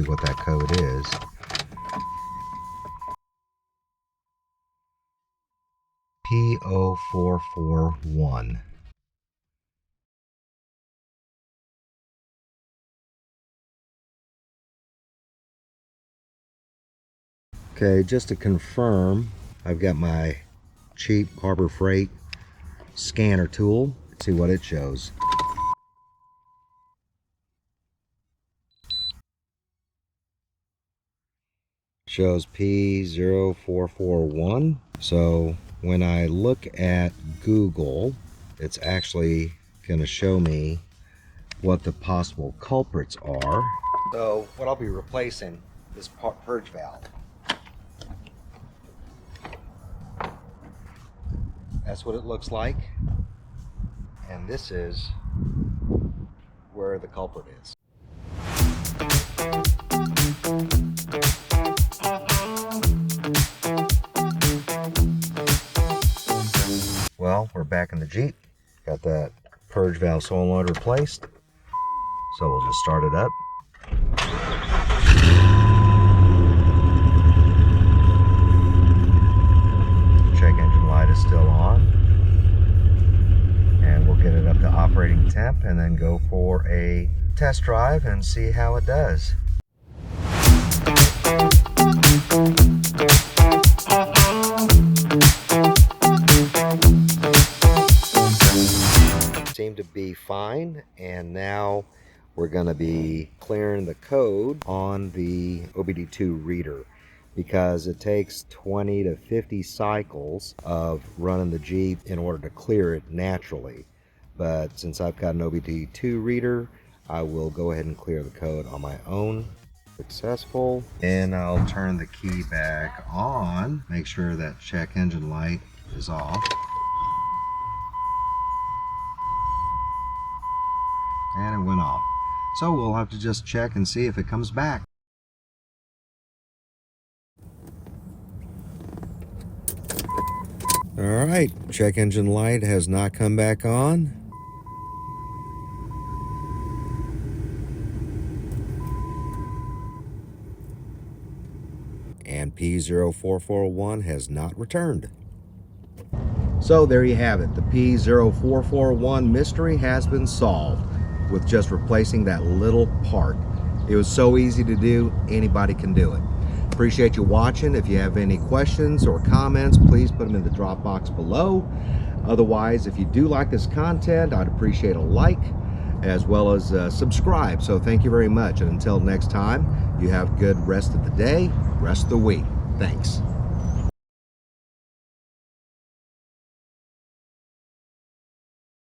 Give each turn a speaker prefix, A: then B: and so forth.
A: see what that code is. P0441. Okay, just to confirm, I've got my cheap Harbor Freight scanner tool. Let's see what it shows. Shows P0441. So when I look at Google, it's actually going to show me what the possible culprits are. So what I'll be replacing is purge valve. That's what it looks like, and this is where the culprit is. Well, we're back in the Jeep. Got that purge valve solenoid replaced, so we'll just start it up. Check engine light is still on, and we'll get it up to operating temp and then go for a test drive and see how it does. Seemed to be fine, and now we're going to be clearing the code on the OBD2 reader, because it takes 20 to 50 cycles of running the Jeep in order to clear it naturally. But since I've got an OBD2 reader, I will go ahead and clear the code on my own. Successful. And I'll turn the key back on, make sure that check engine light is off. And it went off. So we'll have to just check and see if it comes back. Alright, check engine light has not come back on. And P0441 has not returned. So there you have it. The P0441 mystery has been solved with just replacing that little part. It was so easy to do, anybody can do it. Appreciate you watching. If you have any questions or comments, please put them in the drop box below. Otherwise, if you do like this content, I'd appreciate a like as well as subscribe. So thank you very much. And until next time, you have a good rest of the day, rest of the week. Thanks.